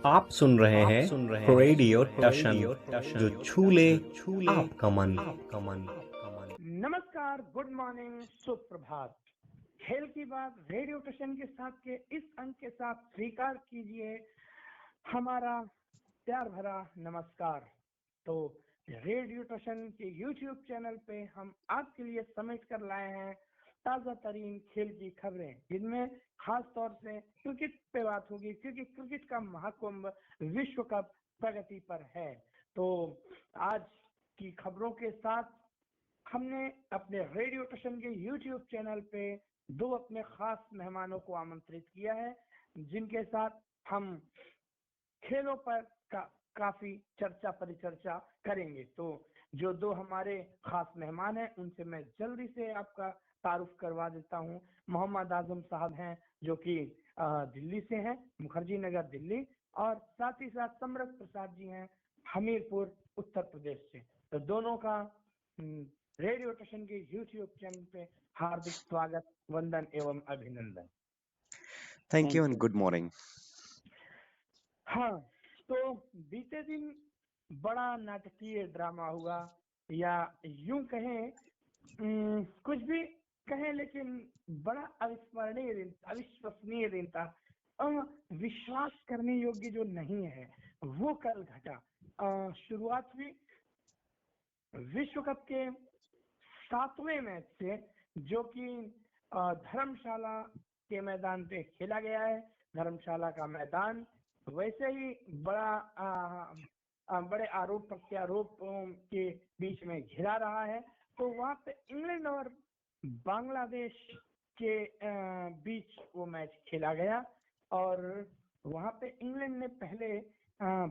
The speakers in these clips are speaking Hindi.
आप सुन रहे हैं रेडियो टशन, जो छू ले आपका मन। नमस्कार, गुड मॉर्निंग, सुप्रभात। खेल की बात रेडियो स्टेशन के साथ के इस अंक के साथ स्वीकार कीजिए हमारा प्यार भरा नमस्कार। तो रेडियो स्टेशन के यूट्यूब चैनल पे हम आपके लिए समेट कर लाए हैं ताजा तरीन खेल की खबरें, जिनमें खास तौर से क्रिकेट पे बात होगी, क्योंकि क्रिकेट का महाकुंभ विश्व कप प्रगति पर है। तो आज की खबरों के साथ हमने अपने रेडियो स्टेशन के यूट्यूब चैनल पे दो अपने खास मेहमानों को आमंत्रित किया है, जिनके साथ हम खेलों पर काफी चर्चा परिचर्चा करेंगे। तो जो दो हमारे खास मेहमान हैं, उनसे मैं जल्दी से आपका तारुफ करवा देता हूं। मोहम्मद आजम साहब हैं, जो कि दिल्ली से हैं, मुखर्जी नगर दिल्ली, और साथ ही साथ सम्राट प्रसाद जी हैं, हमीरपुर उत्तर प्रदेश से। तो दोनों का रेडियो स्टेशन के यूट्यूब चैनल पे हार्दिक स्वागत, वंदन एवं अभिनंदन। Thank you and good morning. हाँ, तो बीते दिन बड़ा नाटकीय ड्रामा हुआ, या यूं कहें कुछ भी कहें, लेकिन बड़ा अविस्मरणीय दिन, अविश्वसनीय दिन था। विश्वास करने योग्य जो नहीं है वो कल घटा। शुरुआत हुई विश्व कप के 7वें मैच से, जो कि धर्मशाला के मैदान पे खेला गया है। धर्मशाला का मैदान वैसे ही बड़े आरोप प्रत्यारोप के बीच में घिरा रहा है। तो वहां पे इंग्लैंड और बांग्लादेश के बीच वो मैच खेला गया, और वहां पे इंग्लैंड ने पहले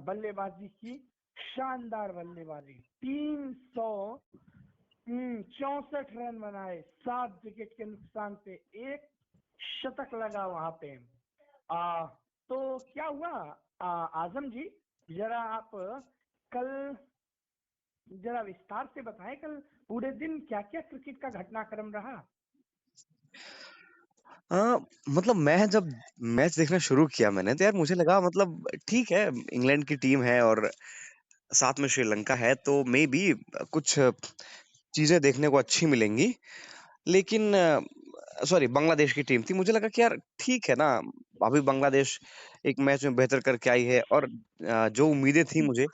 बल्लेबाजी की, शानदार बल्लेबाजी, 364 रन बनाए, 7 विकेट के नुकसान पे, एक शतक लगा वहां पे। तो क्या हुआ आजम जी, जरा आप कल जरा विस्तार से बताएं, कल पूरे दिन क्या क्या क्रिकेट का घटनाक्रम रहा। मतलब मैं जब मैच देखना शुरू किया मैंने, तो यार मुझे लगा मतलब ठीक है, इंग्लैंड की टीम है और साथ में श्रीलंका है, तो मे बी कुछ चीजें देखने को अच्छी मिलेंगी। लेकिन सॉरी, बांग्लादेश की टीम थी। मुझे लगा कि यार ठीक है ना, अभी बांग्लादेश एक मैच में बेहतर करके आई है, और जो उम्मीदें थी मुझे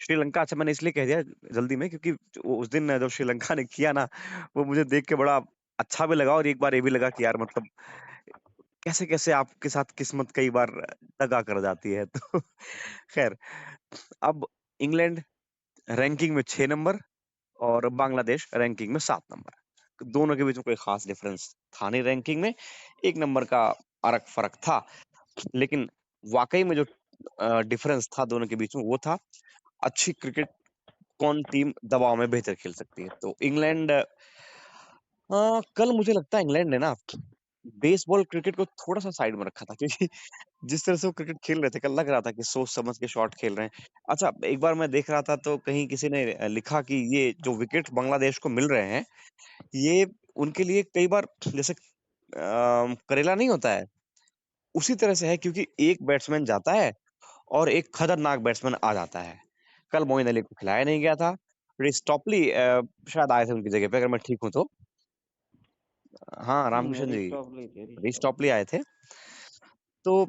श्रीलंका, अच्छा मैंने इसलिए कह दिया जल्दी में क्योंकि उस दिन जब श्रीलंका ने किया ना, वो मुझे देख के बड़ा अच्छा भी लगा, और एक बार ये भी लगा कि यार मतलब कैसे कैसे आपके साथ किस्मत कई बार दगा कर जाती है। तो खैर, अब इंग्लैंड रैंकिंग में 6 नंबर और बांग्लादेश रैंकिंग में 7 नंबर। दोनों के बीच में कोई खास डिफरेंस था नहीं रैंकिंग में, 1 नंबर का फर्क था। लेकिन वाकई में जो डिफरेंस था दोनों के बीच में, वो था अच्छी क्रिकेट, कौन टीम दबाव में बेहतर खेल सकती है। तो इंग्लैंड, कल मुझे लगता है इंग्लैंड ने ना बेसबॉल क्रिकेट को थोड़ा सा साइड में रखा था, क्योंकि जिस तरह से वो क्रिकेट खेल रहे थे, कल लग रहा था कि सोच समझ के शॉट खेल रहे हैं। अच्छा, एक बार मैं देख रहा था तो कहीं किसी ने लिखा कि ये जो विकेट बांग्लादेश को मिल रहे हैं, ये उनके लिए कई बार जैसे करेला नहीं होता है, उसी तरह से है, क्योंकि एक बैट्समैन जाता है और एक खतरनाक बैट्समैन आ जाता है। कल मोइन अली को खिलाया नहीं गया था। रिस टॉपली शायद आए थे उनकी जगह पे, अगर मैं ठीक हूं तो। हाँ, रामकिशन जी, रिस टॉपली आए थे। तो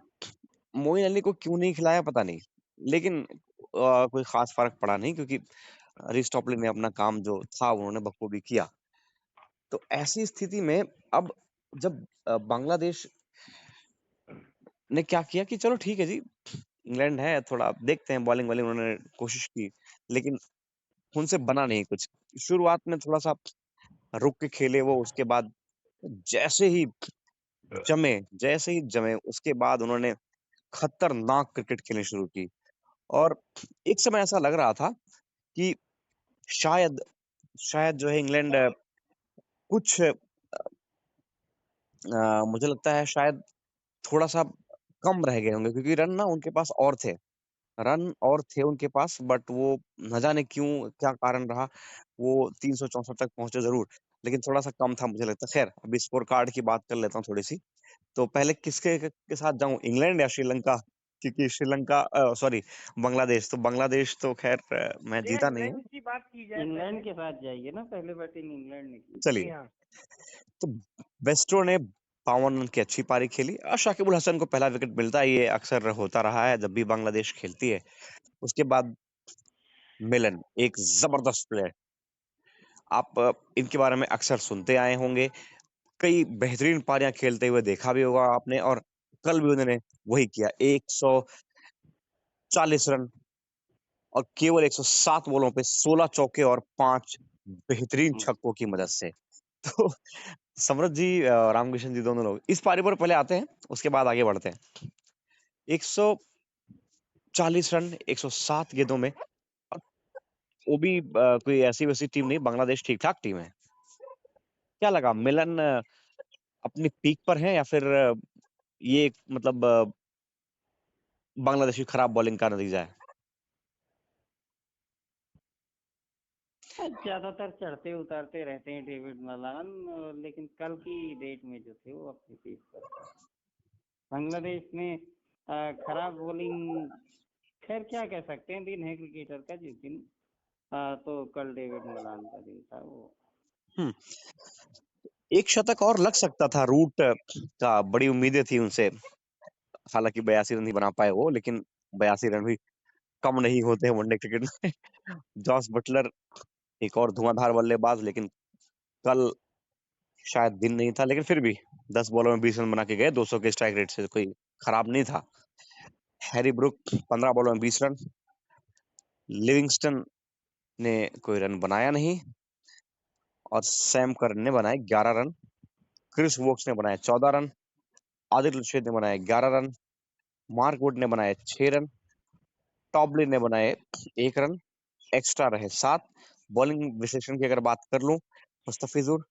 मोइन अली को क्यों नहीं खिलाया पता नहीं, लेकिन कोई खास फर्क पड़ा नहीं, क्योंकि रिस टॉपली ने अपना काम जो था उन्होंने बखूबी किया। तो ऐसी स्थिति में अब जब बांग्लादेश ने क्या किया कि चलो ठीक है जी, इंग्लैंड है, थोड़ा देखते हैं, बॉलिंग वालिंग उन्होंने कोशिश की, लेकिन उनसे बना नहीं कुछ। शुरुआत में थोड़ा सा रुक के खेले वो, उसके बाद जैसे ही जैसे ही जमे उसके बाद उन्होंने खतरनाक क्रिकेट खेलनी शुरू की। और एक समय ऐसा लग रहा था कि शायद शायद जो है इंग्लैंड कुछ मुझे लगता है शायद थोड़ा सा कम रह गए होंगे, क्योंकि रन ना उनके पास और थे उनके पास, बट वो न जाने क्यों, क्या कारण रहा, वो 364 तक पहुंचे जरूर, लेकिन थोड़ा सा कम था मुझे लगता है। खैर, अभी स्कोर कार्ड की बात कर लेता हूँ थोड़ी सी। तो पहले किसके के साथ जाऊं, इंग्लैंड या श्रीलंका क्योंकि श्रीलंका सॉरी बांग्लादेश, तो बांग्लादेश तो खैर मैच जीता नहीं है। इंग्लैंड की बात की जाए, इंग्लैंड के साथ जाइए ना, पहले बैटिंग इंग्लैंड ने की। जी चलिए, हाँ। तो बेस्टो ने 52 रन की अच्छी पारी खेली और शाकिब उल हसन को पहला विकेट मिलता है, ये अक्सर होता रहा है जब भी बांग्लादेश खेलती है। उसके बाद मिलन एक जबरदस्त प्लेयर, आप इनके बारे में अक्सर सुनते आए होंगे, कई बेहतरीन पारियां खेलते हुए देखा भी होगा आपने, और कल भी उन्होंने वही किया, 140 रन और केवल 107 बॉलों पे 16 चौके और 5 बेहतरीन छक्कों की मदद से। तो समृद्ध जी, रामकिशन जी, दोनों लोग इस पारी पर पहले आते हैं, उसके बाद आगे बढ़ते हैं। 140 रन 107 गेंदों में, और वो भी कोई ऐसी वैसी टीम नहीं, बांग्लादेश ठीक ठाक टीम है। क्या लगा, मिलन अपनी पीक पर है या फिर ये मतलब बांग्लादेश की खराब बॉलिंग का नतीजा है? ज्यादातर चढ़ते उतारते रहते हैं डेविड मलान, लेकिन कल की डेट में जो थे वो अपनी पीक पर थे। बांग्लादेश में खराब बॉलिंग, खैर क्या कह सकते हैं, दिन है क्रिकेटर का जिस दिन, तो कल डेविड मलान का दिन था वो। हम्म, एक शतक और लग सकता था, रूट का बड़ी उम्मीदें थी उनसे, हालांकि 82 रन ही बना पाए वो, लेकिन 82 रन भी कम नहीं होते हैं वनडे क्रिकेट में। जॉस बटलर एक और धुआंधार बल्लेबाज, लेकिन कल शायद दिन नहीं था, लेकिन फिर भी 10 बॉलों में 20 रन बना के गए, 200 के स्ट्राइक रेट से, कोई खराब नहीं था। हैरी ब्रुक 15 बॉलों में 20 रन, लिविंगस्टन ने कोई रन बनाया नहीं, और सैम करन ने बनाए 11 रन, क्रिस वोक्स ने बनाए 14 रन, आदिल रशीद ने बनाए 11 रन, मार्क वुड ने बनाए 6 रन, टॉबली ने बनाए 1 रन, एक्स्ट्रा रहे 7। बॉलिंग विश्लेषण की अगर बात कर लूं, मुस्तफिजुर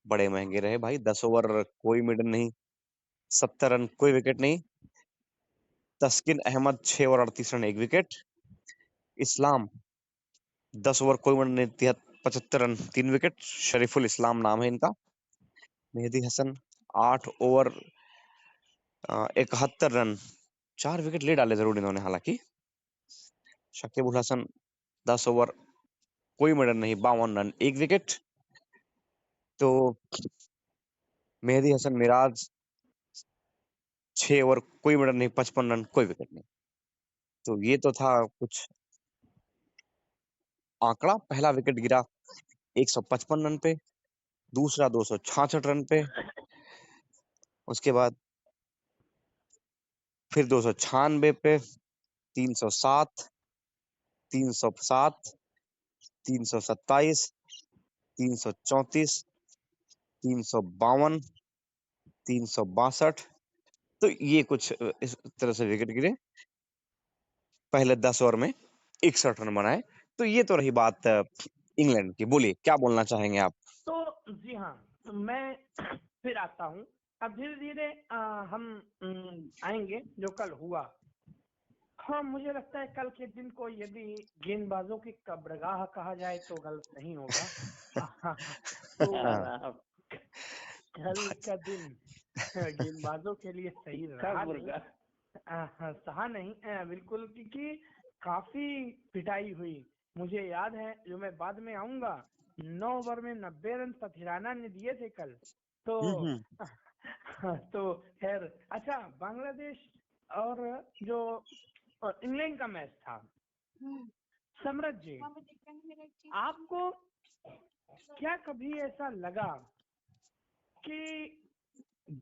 बड़े महंगे रहे भाई, 10 ओवर कोई मिडन नहीं, 70 रन कोई विकेट नहीं। Taskin Ahmed 6 over 38 run 1 wicket. Islam 10 over कोई मिडन नहीं, 75 रन 3 विकेट, शरीफुल इस्लाम नाम है इनका। Mehidy Hasan 8 over 71 run 4 wicket ले डाले जरूर इन्होंने हालांकि। शकीब उल हसन 10 ओवर कोई मिडन नहीं, 52 रन 1 विकेट। तो मेहदी हसन मिराज 6 ओवर कोई मिडन नहीं, 55 रन कोई विकेट नहीं। तो ये तो था कुछ आंकड़ा। पहला विकेट गिरा 155 रन पे, दूसरा 266 रन पे, उसके बाद फिर 296 पे, 307, 307, 327, 334, 352, 362। तो ये कुछ इस तरह से विकेट गिरे, पहले 10 ओवर में 61 रन बनाए। तो ये तो रही बात इंग्लैंड की। बोलिए, क्या बोलना चाहेंगे आप? तो जी हाँ, तो मैं फिर आता हूँ। अब धीरे धीरे हम आएंगे जो कल हुआ। हाँ, मुझे लगता है कल के दिन को यदि गेंदबाजों की कब्रगाह कहा जाए तो गलत नहीं होगा। तो हाँ, कल का दिन गेंदबाजों के लिए सही रहा नहीं। सहा नहीं, बिल्कुल, क्योंकि काफी पिटाई हुई। मुझे याद है, जो मैं बाद में आऊंगा, 9 ओवर में 90 रन पथिराना ने दिए थे कल। तो हम्म, तो खैर, अच्छा, बांग्लादेश और जो इंग्लैंड का मैच था, सम्राट जी, आपको क्या कभी ऐसा लगा कि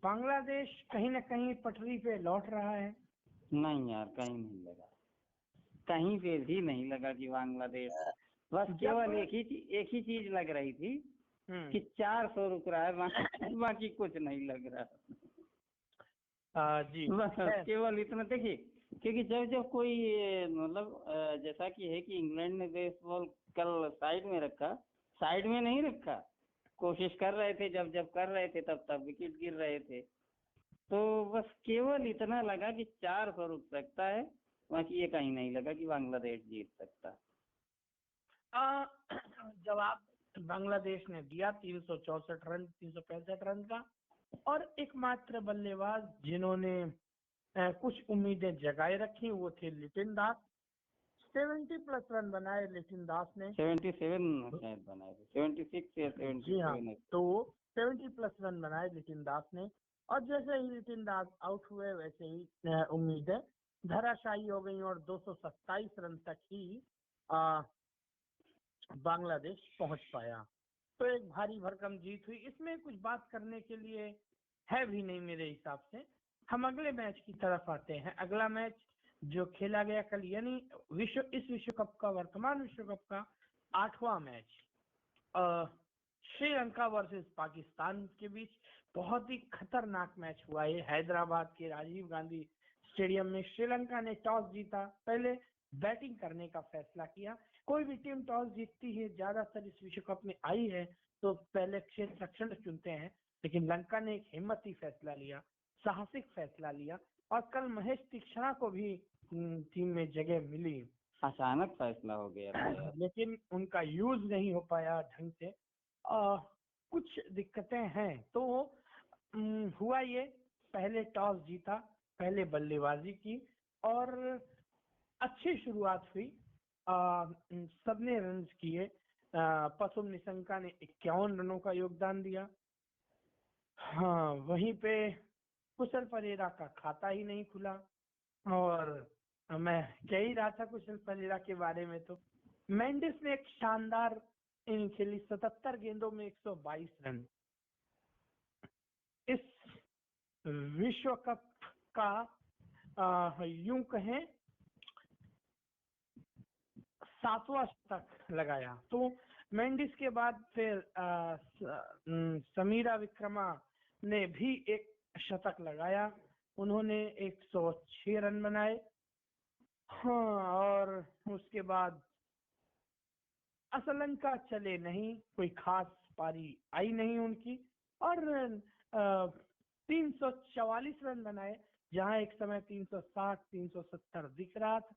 बांग्लादेश कहीं ना कहीं पटरी पे लौट रहा है? नहीं यार, कहीं नहीं लगा, कहीं पे भी नहीं लगा कि बांग्लादेश, बस केवल एक ही चीज लग रही थी कि 400 रुक रहा है, बाकी कुछ नहीं लग रहा। जी, बस केवल इतना। देखिए, क्योंकि जब जब कोई मतलब जैसा कि है कि इंग्लैंड ने बेसबॉल कल साइड में रखा, साइड में नहीं रखा, कोशिश कर रहे थे, जब जब कर रहे थे तब तब विकेट गिर रहे थे। तो बस केवल इतना लगा कि 400 रुक सकता है, बाकी ये कहीं नहीं लगा कि बांग्लादेश जीत सकता। जवाब बांग्लादेश ने दिया 364 रन, 365 रन का, और एकमात्र बल्लेबाज जिन्होंने कुछ उम्मीदें जगाए रखी, वो थे लिटिन दास। 70+ रन बनाए लिटिन दास ने। 77 शायद बनाए थे, 76 या जी हाँ, 77 है। तो 70+ रन बनाए लिटिन दास ने। और जैसे ही लिटिन दास आउट हुए वैसे ही उम्मीदें धराशायी हो गई और 227 रन तक ही बांग्लादेश पहुंच पाया। तो एक भारी भरकम जीत हुई। इसमें कुछ बात करने के लिए है भी नहीं मेरे हिसाब से। हम अगले मैच की तरफ आते हैं। अगला मैच जो खेला गया कल, यानी इस विश्व कप का, वर्तमान विश्व कप का 8वां मैच श्रीलंका वर्सेस पाकिस्तान के बीच बहुत ही खतरनाक मैच हुआ है। हैदराबाद के राजीव गांधी स्टेडियम में श्रीलंका ने टॉस जीता, पहले बैटिंग करने का फैसला किया। कोई भी टीम टॉस जीतती है, ज्यादातर इस विश्व कप में आई है, तो पहले क्षेत्र रक्षण चुनते हैं, लेकिन लंका ने एक हिम्मती फैसला लिया, साहसिक फैसला लिया, और कल महेश तीक्ष्णा को भी टीम में जगह मिली। अचानक फैसला हो गया था यार। लेकिन उनका यूज नहीं हो पाया ढंग से। कुछ दिक्कतें हैं। तो हुआ ये, पहले टॉस जीता, पहले बल्लेबाजी की और अच्छी शुरुआत हुई। सबने रन किए। पसुम निशंका ने 51 रनों का योगदान दिया। हाँ, वहीं पे कुशल परेरा का खाता ही नहीं खुला। और मैं कह ही रहा था कुशल परेरा के बारे में। तो मेंडिस ने एक शानदार इनिंग खेली, 77 गेंदों में 122 रन। इस विश्व कप का यूं कहें 7वां शतक लगाया। तो मेंडिस के बाद फिर समीरा विक्रमा ने भी एक शतक लगाया। उन्होंने 106 रन बनाए। हाँ, और उसके बाद असलंका चले नहीं, कोई खास पारी आई नहीं उनकी, और 344 रन बनाए, जहां एक समय 360 370 दिख रहा था।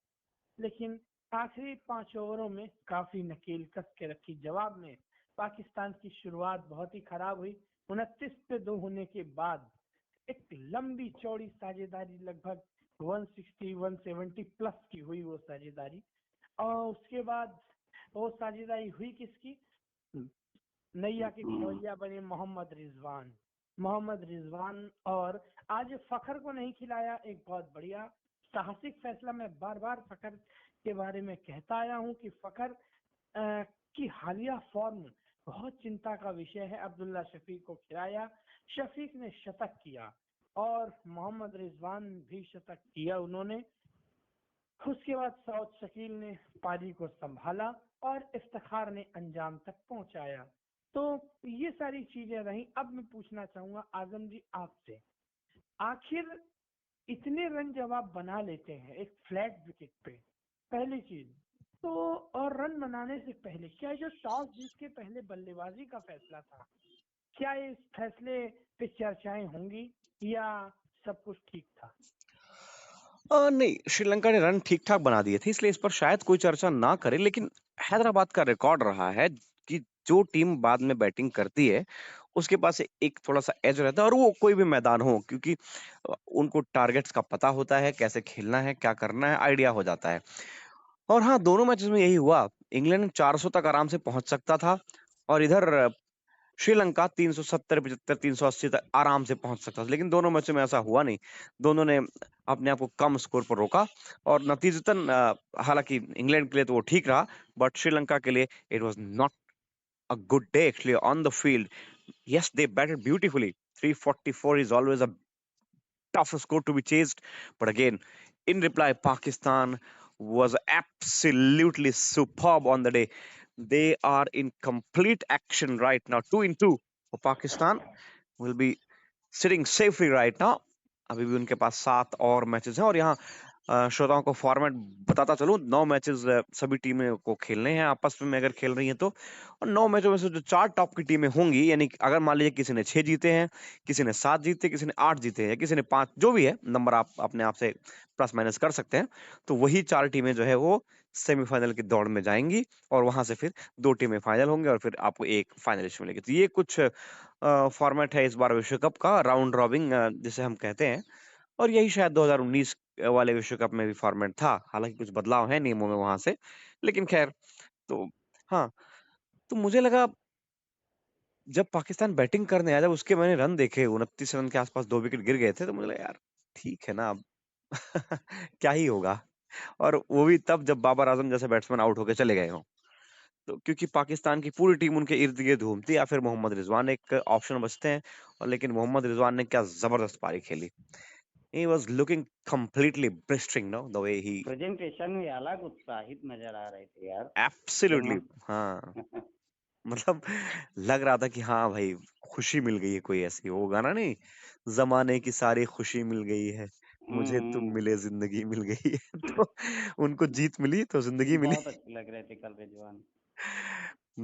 लेकिन आखिरी 5 ओवरों में काफी नकेल कस के रखी। जवाब में पाकिस्तान की शुरुआत बहुत ही खराब हुई। 29 पे 2 होने के बाद एक लंबी चौड़ी साझेदारी, लगभग 160 170 प्लस की हुई वो साझेदारी। और उसके बाद वो साझेदारी हुई किसकी? नैया के खिलौया बने मोहम्मद रिजवान। और आज फखर को नहीं खिलाया, एक बहुत बढ़िया साहसिक फैसला। मैं बार बार फखर के बारे में कहता आया हूं कि फखर की हालिया फॉर्म बहुत चिंता का विषय है। अब्दुल्ला शफीक को खिलाया, शफीक ने शतक किया और मोहम्मद रिजवान भी शतक किया उन्होंने। उसके बाद सऊद शकील ने पारी को संभाला और इफ्तिखार ने अंजाम तक पहुंचाया। तो ये सारी चीजें रही। अब मैं पूछना चाहूंगा आजम जी आपसे, आखिर इतने रन जब आप बना लेते हैं एक फ्लैट विकेट पे, पहली चीज तो, और रन बनाने से पहले क्या जो टॉस जीत के पहले बल्लेबाजी का फैसला था, क्या इस फैसले पे चर्चाएं होंगी या सब कुछ ठीक था? नहीं, श्रीलंका ने रन ठीक-ठाक बना दिए थे, इसलिए इस पर शायद कोई चर्चा ना करे, लेकिन हैदराबाद का रिकॉर्ड रहा है कि जो टीम बाद में बैटिंग करती है, उसके पास एक थोड़ा-सा एज रहता है और वो कोई भी मैदान हो, क्योंकि उनको टारगेट्स का पता होता है, कैसे खेलना है, क्या करना है, आइडिया हो जाता है। और हाँ, दोनों मैचेस में यही हुआ। इंग्लैंड 400 तक आराम से पहुंच सकता था और इधर श्रीलंका 370, 75, 380 तक आराम से पहुंच सकता था, लेकिन दोनों मैचों में ऐसा हुआ नहीं। दोनों ने अपने आप को कम स्कोर पर रोका और नतीजतन हालांकि इंग्लैंड के लिए तो वो ठीक रहा, बट श्रीलंका के लिए it was not a good day actually on the field. Yes, they batted beautifully. 344 is always a tough score to be chased. But again, in reply, Pakistan was absolutely superb on the day. They are in complete action right now. 2 in 2 for Pakistan will be sitting safely right now. अभी भी उनके पास 7 और मैचेस हैं और यहाँ श्रोताओं को फॉर्मेट बताता चलूं, 9 मैचेस सभी टीमें को खेलने हैं आपस में अगर खेल रही हैं तो। और 9 मैचों में से जो 4 टॉप की टीमें होंगी, यानी अगर मान लीजिए किसी ने 6 जीते हैं, किसी ने 7 जीते, किसी ने 8 जीते हैं, किसी ने 5, जो भी है नंबर आप अपने आप से प्लस माइनस कर सकते हैं, तो वही 4 टीमें जो है वो सेमीफाइनल की दौड़ में जाएंगी और वहां से फिर 2 टीमें फाइनल होंगे और फिर आपको एक फाइनलिस्ट मिलेगी। तो ये कुछ फॉर्मेट है इस बार विश्व कप का, राउंड रॉबिन जिसे हम कहते हैं। और यही शायद 2019 वाले विश्व कप में भी फॉर्मेट था। हालांकि कुछ बदलाव है नियमों में वहां से, लेकिन खैर। तो हाँ, तो मुझे लगा जब पाकिस्तान बैटिंग करने आया, जब उसके मैंने रन देखे 29 रन के आसपास 2 विकेट गिर गए थे, तो मुझे लगा यार ठीक है ना अब क्या ही होगा। और वो भी तब जब बाबर आजम जैसे बैट्समैन आउट होके चले गए हों। तो क्योंकि पाकिस्तान की पूरी टीम उनके इर्द गिर्द घूमती, या फिर मोहम्मद रिजवान एक ऑप्शन बचते हैं। और लेकिन मोहम्मद रिजवान ने क्या जबरदस्त पारी खेली। He was looking completely blistering, know the way he presentation में अलग उत्साहित नजर आ रहे थे यार। एब्सोल्युटली। जब हाँ, मतलब लग रहा था कि हाँ भाई, खुशी मिल गई है। कोई ऐसी वो गाना नहीं, जमाने की सारी खुशी मिल गई है, मुझे तुम हम्म, मिले जिंदगी मिल गई है। तो उनको जीत मिली तो जिंदगी मिली। बहुत अच्छे लग रहे थे कल रिजवान।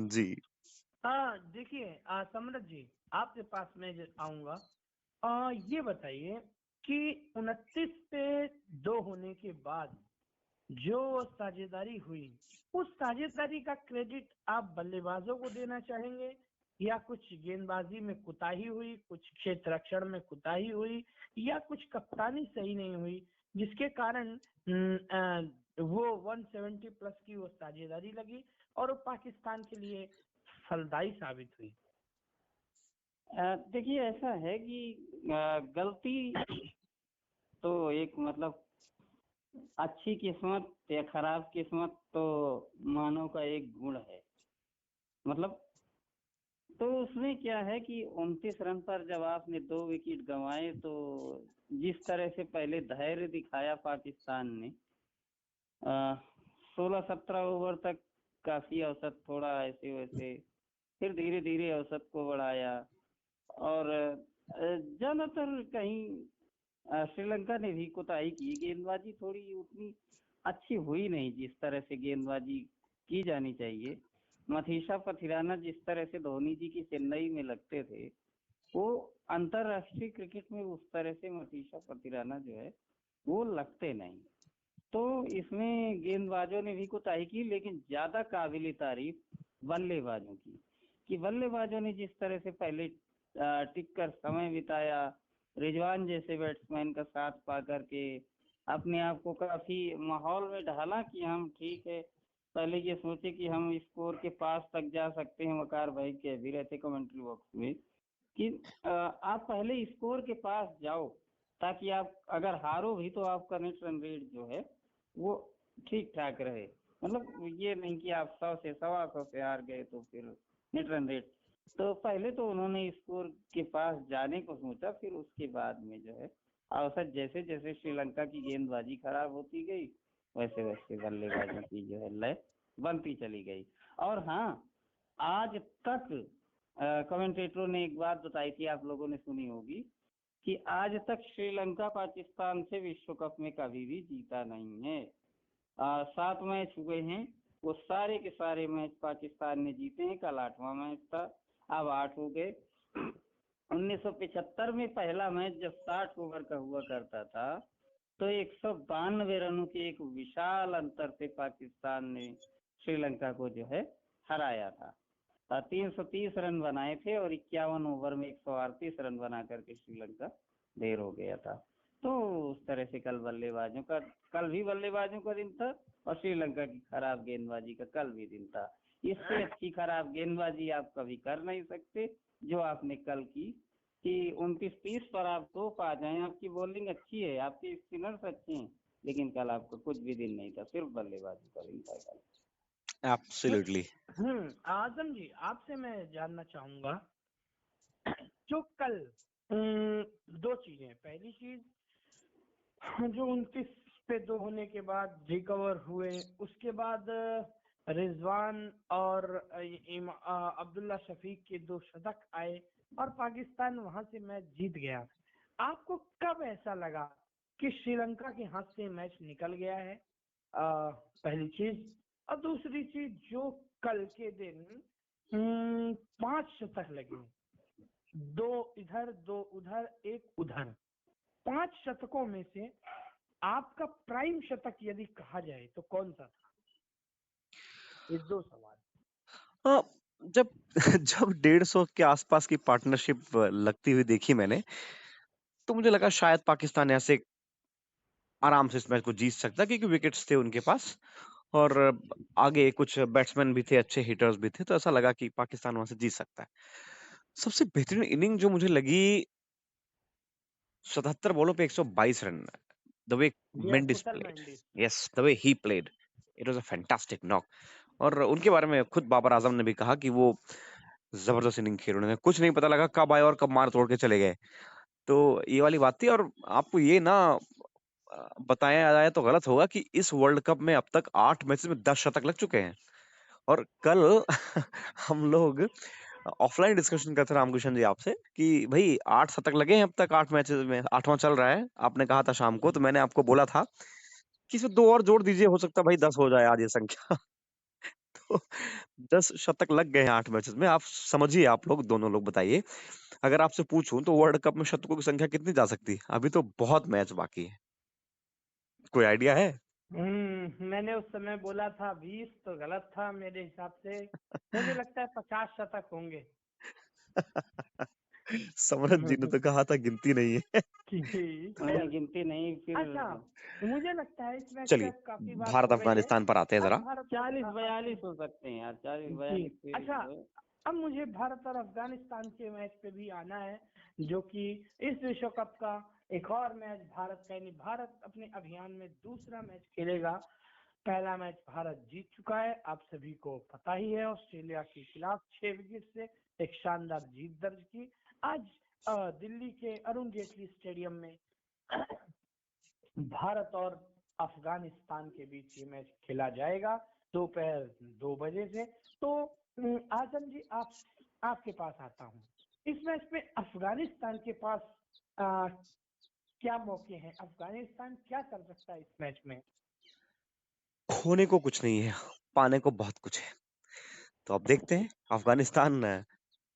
जी। हाँ देखिए, सम्राट जी, आपके पास मैं आऊंगा। ये बताइए कि 29 पे 2 होने के बाद जो साझेदारी हुई, उस साझेदारी का क्रेडिट आप बल्लेबाजों को देना चाहेंगे, या कुछ गेंदबाजी में कुताही हुई, कुछ क्षेत्र रक्षण में कुताही हुई, या कुछ कप्तानी सही नहीं हुई, जिसके कारण वो 170 प्लस की वो साझेदारी लगी और वो पाकिस्तान के लिए फलदायी साबित हुई? देखिए ऐसा है कि गलती तो एक मतलब अच्छी किस्मत या खराब किस्मत तो मानव का एक गुण है। मतलब तो उसमें क्या है कि 29 रन पर जब आपने 2 विकेट गंवाए, तो जिस तरह से पहले धैर्य दिखाया पाकिस्तान ने, 16-17 ओवर तक काफी औसत, थोड़ा ऐसे वैसे, फिर धीरे धीरे औसत को बढ़ाया। और ज्यादातर कहीं श्रीलंका ने भी कुताही की, गेंदबाजी थोड़ी उतनी अच्छी हुई नहीं जिस तरह से गेंदबाजी की जानी चाहिए। मथीसा पथिराना जिस तरह से धोनी जी की चेन्नई में लगते थे, वो अंतरराष्ट्रीय क्रिकेट में उस तरह से मथीसा पथिराना जो है वो लगते नहीं। तो इसमें गेंदबाजों ने भी कुताही की, लेकिन ज्यादा काबिल तारीफ बल्लेबाजों की, कि बल्लेबाजों ने जिस तरह से पहले टिक कर समय बिताया, रिजवान जैसे बैट्समैन का साथ पा करके अपने आप को काफी माहौल में ढाला कि हम ठीक है। पहले ये सोचे कि हम स्कोर के पास तक जा सकते हैं, वकार भाई कह भी रहे थे कमेंट्री बॉक्स में कि आप पहले स्कोर के पास जाओ, ताकि आप अगर हारो भी तो आपका नेट रन रेट जो है वो ठीक ठाक रहे। मतलब ये नहीं कि आप 100 से 125 से हार गए तो फिर नेट रन रेट। तो पहले तो उन्होंने स्कोर के पास जाने को सोचा, फिर उसके बाद में जो है औसत, जैसे जैसे श्रीलंका की गेंदबाजी खराब होती गई, वैसे वैसे बल्लेबाजों की जो है लय बनती चली गई। और हाँ, आज तक कमेंटेटरों ने एक बात बताई थी, आप लोगों ने सुनी होगी, कि आज तक श्रीलंका पाकिस्तान से विश्व कप में कभी भी जीता नहीं है। 7 मैच हुए हैं, वो सारे के सारे मैच पाकिस्तान ने जीते हैं। कल 8वां मैच था, अब 8 हो गए। 1975 में पहला मैच जब 60 ओवर का हुआ करता था, तो 192 रनों के एक विशाल अंतर से पाकिस्तान ने श्रीलंका को जो है हराया था। 330 रन बनाए थे और 51 ओवर में 138 रन बना करके श्रीलंका ढेर हो गया था। तो उस तरह से कल भी बल्लेबाजों का दिन था, और श्रीलंका की खराब गेंदबाजी का कल भी दिन था। इससे अच्छी खराब गेंदबाजी आप कभी कर नहीं सकते जो आपने कल की, कि 29-30 पर आप तो पा जाए। आपकी बॉलिंग अच्छी है, आपके स्पिनर्स अच्छे हैं, लेकिन कल आपका कुछ भी दिन नहीं था, सिर्फ बल्लेबाजी का दिन था कल। एब्सोल्युटली। आजम जी, आपसे मैं जानना चाहूंगा, जो कल 2 चीजें, पहली चीज जो 29 पे 2 होने के बाद रिकवर हुए, उसके बाद रिजवान और अब्दुल्ला शफीक के 2 शतक आए और पाकिस्तान वहां से मैच जीत गया। आपको कब ऐसा लगा कि श्रीलंका के हाथ से मैच निकल गया है? पहली चीज। और दूसरी चीज, जो कल के दिन 5 शतक लगे, 2 इधर 2 उधर 1 उधर, 5 शतकों में से आपका प्राइम शतक यदि कहा जाए तो कौन सा था? ये 2 सवाल। हाँ, जब जब 150 के आसपास की पार्टनरशिप लगती हुई देखी मैंने, तो मुझे लगा शायद पाकिस्तान ऐसे आराम से इस मैच को जीत सकता है, क्योंकि विकेट्स थे उनके पास और आगे कुछ बैट्समैन भी थे, अच्छे हिटर्स भी थे, तो ऐसा लगा कि पाकिस्तान वहां से जीत सकता है। सबसे बेहतरीन इनिंग जो मुझे लगी, 77 बॉलों पे 122 run, the way yes, Mendis Kusal played, Mendis. Yes the way he played, it was a fantastic knock. और उनके बारे में खुद बाबर आजम ने भी कहा कि वो जबरदस्त इनिंग खेले, उन्हें कुछ नहीं पता लगा कब आए और कब मार तोड़ के चले गए। तो ये वाली बात थी। और आपको ये ना बताया जाए तो गलत होगा कि इस वर्ल्ड कप में अब तक 8 मैचेस में 10 शतक लग चुके हैं। और कल हम लोग ऑफलाइन डिस्कशन करते थे रामकृष्ण जी आपसे कि भाई 8 शतक लगे हैं अब तक 8 मैचेस में, 8वां चल रहा है। आपने कहा था शाम को, तो मैंने आपको बोला था कि इसमें 2 और जोड़ दीजिए, हो सकता है भाई 10 हो जाए आज ये संख्या। तो 10 शतक लग गए हैं 8 मैचेस में। आप समझिए, आप लोग दोनों लोग बताइए, अगर आपसे पूछूं तो वर्ल्ड कप में शतकों की संख्या कितनी जा सकती है? अभी तो बहुत मैच बाकी है, कोई आइडिया है? मैंने उस समय बोला था 20, तो गलत था मेरे हिसाब से। मुझे लगता है 50 शतक होंगे। समरथ जी ने तो कहा था गिनती नहीं है। कि नहीं, गिनती नहीं फिर। अच्छा, मुझे लगता है इस मैच पे चलिए, अब काफी बात भारत हो गई है। अफगानिस्तान पर आते हैं अब जरा। भारत 40-42 हो सकते हैं यार, 40-42 जी, पे अच्छा, जो है। अब मुझे भारत और अफगानिस्तान के मैच पे भी आना है, जो कि इस विश्व कप का एक और मैच भारत का, यानी भारत अपने अभियान में दूसरा मैच खेलेगा। पहला मैच भारत जीत चुका है, आप सभी को पता ही है, ऑस्ट्रेलिया के खिलाफ 6 विकेट से एक शानदार जीत दर्ज की। आज दिल्ली के अरुण जेटली स्टेडियम में भारत और अफगानिस्तान के बीच ये मैच खेला जाएगा दोपहर 2 बजे से। तो आजम जी, आपके पास आता हूँ। इस मैच में अफगानिस्तान के पास क्या मौके हैं? अफगानिस्तान क्या कर सकता है इस मैच में? खोने को कुछ नहीं है, पाने को बहुत कुछ है। तो अब देखते हैं। अफगानिस्तान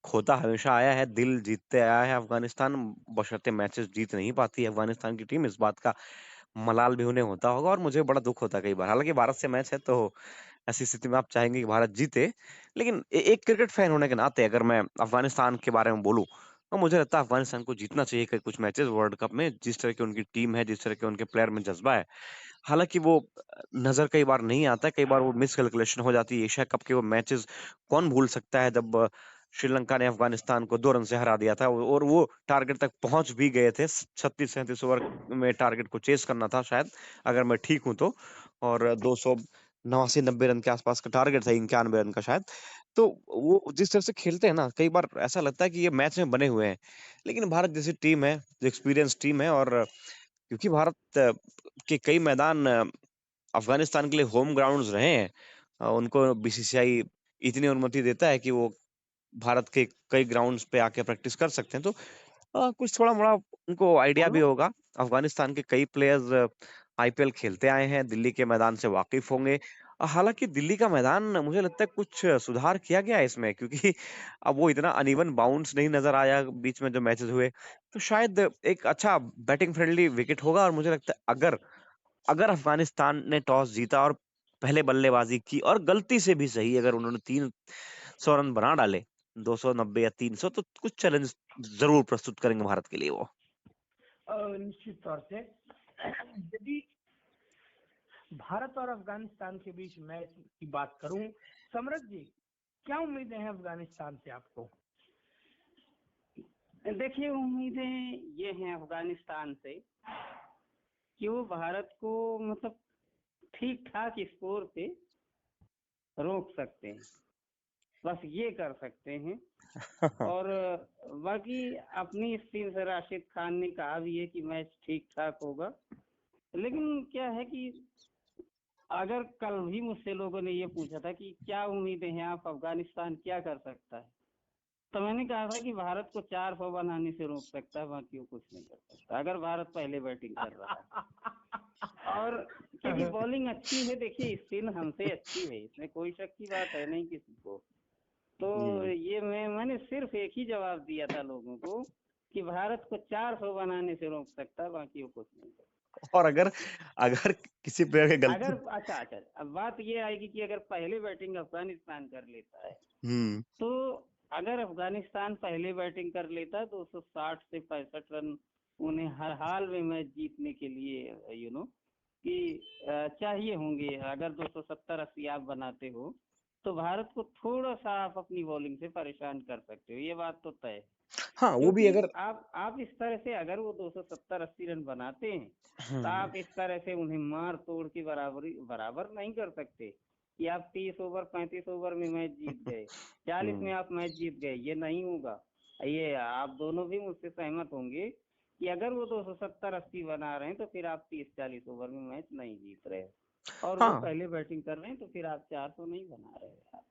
खोता हमेशा आया है, दिल जीतते आया है अफगानिस्तान, बशर्ते मैचेस जीत नहीं पाती है अफगानिस्तान की टीम। इस बात का मलाल भी उन्हें होता होगा और मुझे बड़ा दुख होता है कई बार। हालांकि भारत से मैच है, तो ऐसी स्थिति में आप चाहेंगे कि भारत जीते, लेकिन एक क्रिकेट फैन होने के नाते अगर मैं अफगानिस्तान के बारे में बोलूं, तो मुझे लगता है अफगानिस्तान को जीतना चाहिए कुछ मैचेस वर्ल्ड कप में। जिस तरह की उनकी टीम है, जिस तरह के उनके प्लेयर में जज्बा है, हालांकि वो नजर कई बार नहीं आता है, कई बार वो मिस कैलकुलेशन हो जाती है। एशिया कप के वो मैचेस कौन भूल सकता है जब श्रीलंका ने अफगानिस्तान को 2 रन से हरा दिया था, और वो टारगेट तक पहुंच भी गए थे। 36-37 ओवर में टारगेट को चेस करना था शायद, अगर मैं ठीक हूं तो। और 289-90 रन के आसपास का टारगेट था, 91 रन का शायद। तो वो जिस तरह से खेलते हैं ना, कई बार ऐसा लगता है कि ये मैच में बने हुए हैं। लेकिन भारत जैसी टीम है, जो एक्सपीरियंस टीम है, और क्योंकि भारत के कई मैदान अफगानिस्तान के लिए होम ग्राउंड्स रहे हैं, उनको बीसीसीआई इतनी अनुमति देता है कि वो भारत के कई ग्राउंड्स पे आके प्रैक्टिस कर सकते हैं। तो कुछ थोड़ा मोड़ा उनको आइडिया भी होगा। अफगानिस्तान के कई प्लेयर्स आईपीएल खेलते आए हैं, दिल्ली के मैदान से वाकिफ होंगे। हालांकि दिल्ली का मैदान मुझे लगता है कुछ सुधार किया गया है इसमें, क्योंकि अब वो इतना अनइवन बाउंस नहीं नजर आया बीच में जो मैचेस हुए। तो शायद एक अच्छा बैटिंग फ्रेंडली विकेट होगा। और मुझे लगता है अगर अगर अफगानिस्तान ने टॉस जीता और पहले बल्लेबाजी की, और गलती से भी सही अगर उन्होंने 300 रन बना डाले, 290 या 300, तो कुछ चैलेंज जरूर प्रस्तुत करेंगे भारत के लिए वो। निश्चित तौर से यदि भारत और अफगानिस्तान के बीच मैच की बात करूं, समरथ जी, क्या उम्मीदें हैं अफगानिस्तान से आपको? देखिए, उम्मीदें ये हैं अफगानिस्तान से कि वो भारत को मतलब ठीक ठाक स्कोर से रोक सकते हैं, बस ये कर सकते हैं। और बाकी अपनी इस टीम से राशिद खान ने कहा भी है कि मैच ठीक ठाक होगा। लेकिन क्या है कि अगर कल भी मुझसे लोगों ने ये पूछा था कि क्या उम्मीदें हैं आप, अफगानिस्तान क्या कर सकता है, तो मैंने कहा था कि भारत को 400 बनाने से रोक सकता है, बाकी वो कुछ नहीं कर सकता अगर भारत पहले बैटिंग कर रहा है। और क्योंकि बॉलिंग अच्छी है, देखिए स्पिन हमसे अच्छी है, इसमें कोई शक की बात है नहीं किसी को। तो ये मैंने सिर्फ एक ही जवाब दिया था लोगों को कि भारत को 400 बनाने से रोक सकता है, बाकी वो कुछ नहीं कर सकता। और अगर अगर किसी प्लेयर की गलती, अगर अच्छा, अब बात ये आएगी कि अगर पहले बैटिंग अफगानिस्तान कर लेता है, तो अगर अफगानिस्तान पहले बैटिंग कर लेता है 260 से 65 रन उन्हें हर हाल में मैच जीतने के लिए कि चाहिए होंगे। अगर 270-80 आप बनाते हो तो भारत को थोड़ा सा आप अपनी बॉलिंग से परेशान कर सकते हो, ये बात तो तय है। हाँ, वो भी क्योंकि अगर आप इस तरह से अगर वो 270-80 रन बनाते हैं तो हम्म आप इस तरह से उन्हें मार तोड़ के बराबर नहीं कर सकते कि आप 30 ओवर 35 ओवर में मैच जीत गए, 40 में हम्म आप मैच जीत गए, ये नहीं होगा। ये आप दोनों भी मुझसे सहमत होंगे कि अगर वो 270-80 बना रहे हैं तो फिर आप 30-40 ओवर में मैच नहीं जीत रहे, और वो हाँ पहले बैटिंग कर रहे हैं तो फिर आप 400 नहीं बना रहे हो।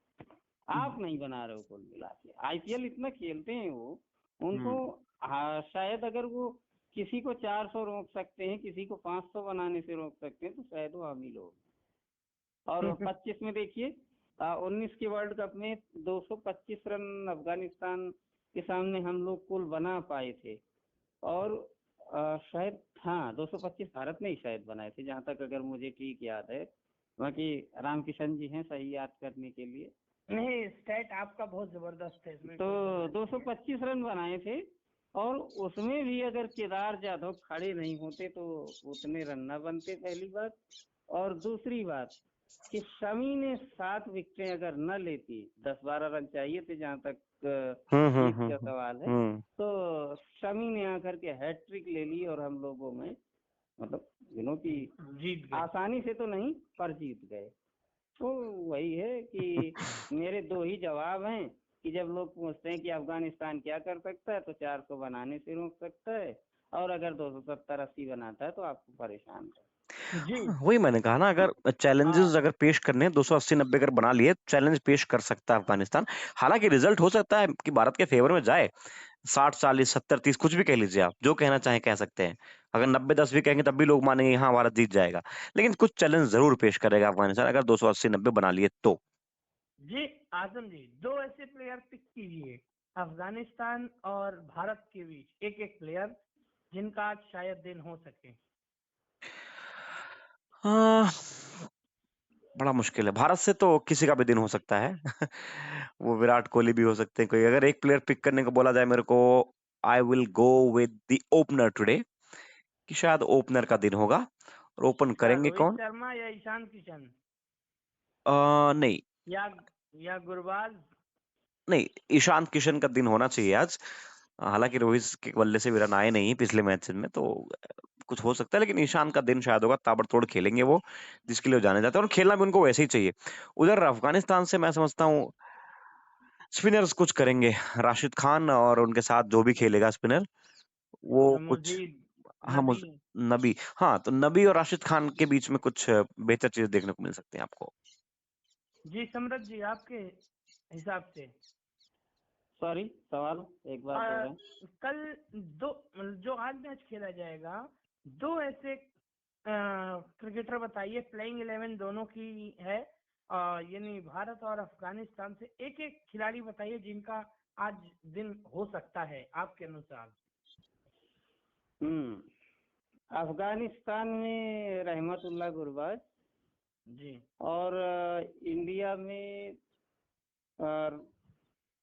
आप नहीं बना रहे हो कुल मिला के। आईपीएल इतना खेलते हैं वो, उनको हम्म शायद अगर वो किसी को 400 रोक सकते हैं, किसी को 500 बनाने से रोक सकते हैं, तो शायद वो हम ही लोग। और 25 में देखिए 19 के वर्ल्ड कप में 225 रन अफगानिस्तान के सामने हम लोग कुल बना पाए थे, और शायद हाँ 225 भारत ने ही शायद बनाए थे, जहां तक अगर मुझे ठीक याद है। बाकी रामकिशन जी हैं सही याद करने के लिए। नहीं, स्टैट आपका बहुत जबरदस्त है, इसमें तो कोई शक नहीं है। 225 रन बनाए थे, और उसमें भी अगर केदार जाधव खड़े नहीं होते तो उतने रन न बनते, पहली बात। और दूसरी बात कि शमी ने 7 विकेटें अगर न लेती, 10-12 रन चाहिए थे जहां तक जीत का सवाल है, तो शमी ने आकर के हैट्रिक ले ली और हम लोगों में मतलब कि जीत गए। आसानी से तो नहीं पर जीत गए। तो वही है कि मेरे दो ही जवाब हैं कि जब लोग पूछते हैं कि अफगानिस्तान क्या कर सकता है, तो 400 बनाने से रोक सकता है, और अगर 270-80 बनाता है तो आपको परेशान कर। जी हाँ, वही मैंने कहा ना, अगर चैलेंजेस अगर पेश करने 280-90 अगर बना लिए, चैलेंज पेश कर सकता है अफगानिस्तान। हालांकि रिजल्ट हो सकता है कि भारत के फेवर में जाए, 60-40 70-30 कुछ भी कह लीजिए, आप जो कहना चाहें कह सकते हैं। अगर 90-10 भी कहेंगे तब भी लोग मानेंगे हाँ भारत जीत जाएगा, लेकिन कुछ चैलेंज जरूर पेश करेगा अफगानिस्तान अगर 280-90 बना लिए तो। जी आजम जी, दो ऐसे प्लेयर पिक कीजिए अफगानिस्तान और भारत के बीच, एक एक प्लेयर जिनका आज शायद दिन हो सके। हाँ, बड़ा मुश्किल है। भारत से तो किसी का भी दिन हो सकता है। वो विराट कोहली भी हो सकते हैं कोई। अगर एक प्लेयर पिक करने को बोला जाए मेरे को, I will go with the opener today, कि शायद ओपनर का दिन होगा और ओपन क्या करेंगे रोहित कौन? शर्मा या ईशान किशन नहीं या गुरबाज? नहीं, ईशांत किशन का दिन होना चाहिए आज। हालांकि रोहित के बल्ले से भी रन आए नहीं पिछले मैच में, तो कुछ हो सकता है, लेकिन ईशान का दिन शायद होगा। ताबड़तोड़ खेलेंगे वो, जिसके लिए वो जाने जाते हैं, और खेलना भी उनको वैसे ही चाहिए। उधर अफगानिस्तान से मैं समझता हूँ स्पिनर्स कुछ करेंगे। राशिद खान और उनके साथ जो भी खेलेगा स्पिनर, वो कुछ। मुजीब, हाँ नबी। नबी। हाँ, तो नबी और राशिद खान के बीच में कुछ बेहतर चीज देखने को मिल सकती है आपको। जी सम्राट जी, आपके हिसाब से सॉरी, सवाल एक बार आ, दोहराएं। कल दो जो आज मैच खेला जाएगा, दो ऐसे क्रिकेटर बताइए, प्लेइंग 11 दोनों की है, यानी भारत और अफगानिस्तान से एक एक खिलाड़ी बताइए जिनका आज दिन हो सकता है आपके अनुसार। अफगानिस्तान में रहमतुल्लाह गुरबाज, जी। और इंडिया में और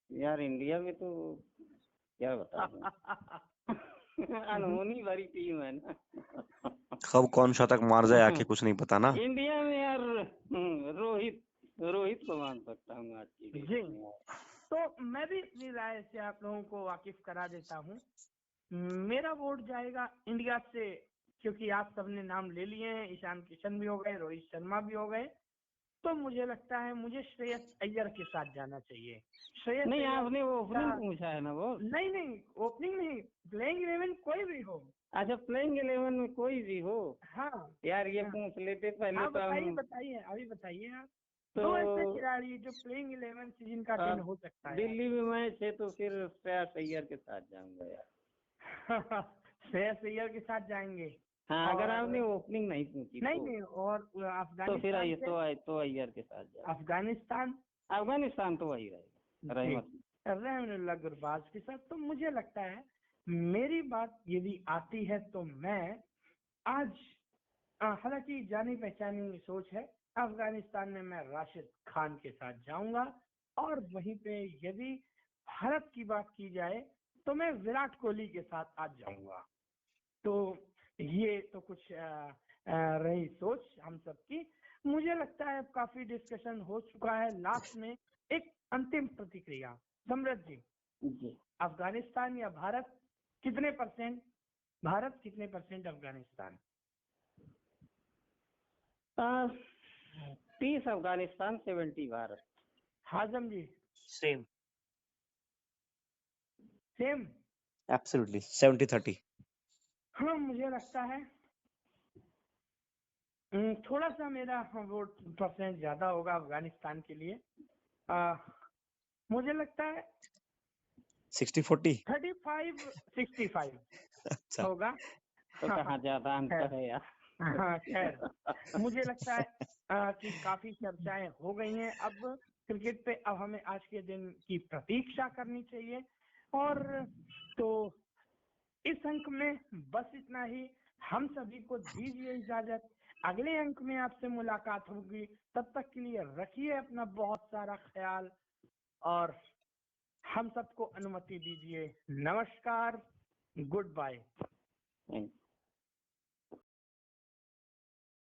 यार इंडिया में तो क्या बता दूं। अनहोनी भरी टीम है ना। कब कौन शतक मार जाए आके कुछ नहीं पता ना। इंडिया में यार रोहित रोहित को मान सकता हूँ आज की जी, डेट में। तो मैं भी अपनी राय से आप लोगों को वाकिफ करा देता हूँ। मेरा वोट जाएगा इंडिया से, क्योंकि आप सबने नाम ले लिए हैं, ईशान किशन भी हो गए, रोहित शर्मा भी हो गए, तो मुझे लगता है मुझे श्रेयस अय्यर के साथ जाना चाहिए। श्रेयस नहीं, अय्यर आपने वो ओपनिंग का पूछा है ना वो। नहीं नहीं, ओपनिंग नहीं, प्लेइंग 11 कोई भी हो। अच्छा, प्लेइंग 11 में कोई भी हो। हाँ यार ये हाँ, पूछ लेते पहले आप तो बताइए हम। बताइए, अभी बताइए आप। तो दो ऐसे खिलाड़ी जो प्लेइंग 11 से जिनका दिन हो सकता है। दिल्ली में मैच है तो फिर श्रेयस अय्यर के साथ जाऊंगा यार। श्रेयस अय्यर के साथ जाएंगे। हाँ, अगर और आपने ओपनिंग नहीं पूछी नहीं तो नहीं, और तो फिर अफगानिस्तान से तो अय्यर के साथ जाओ। अफगानिस्तान अफगानिस्तान तो वही रहेगा, रहमत। रहमतुल्लाह गुरबाज के साथ। तो मुझे लगता है मेरी बात यदि आती है तो मैं आज, हालांकि जानी पहचानी सोच है, अफगानिस्तान में मैं राशिद खान के साथ जाऊंगा। और वहीं पे यदि भारत की बात की जाए तो मैं विराट कोहली के साथ आज जाऊंगा। तो ये तो कुछ रही सोच हम सबकी। मुझे लगता है अब काफी डिस्कशन हो चुका है। लास्ट में एक अंतिम प्रतिक्रिया सम्राट जी, जी अफगानिस्तान या भारत, कितने परसेंट भारत, कितने percent Afghanistan? 30 Afghanistan, 70 Bharat. Hazam ji? Same, same? Absolutely 70-30। हाँ, मुझे लगता है थोड़ा सा मेरा वोट परसेंट ज्यादा होगा अफगानिस्तान के लिए। मुझे लगता है 60-40। 35-65 अच्छा, होगा। तो कहाँ ज्यादा अंतर है यार। हाँ खैर, मुझे लगता है कि काफी चर्चाएं हो गई हैं। अब क्रिकेट पे अब हमें आज के दिन की प्रतीक्षा करनी चाहिए। और तो इस अंक में बस इतना ही। हम सभी को दीजिए इजाजत। अगले अंक में आपसे मुलाकात होगी। तब तक के लिए रखिए अपना बहुत सारा ख्याल और हम सबको अनुमति दीजिए। नमस्कार, गुड बाय।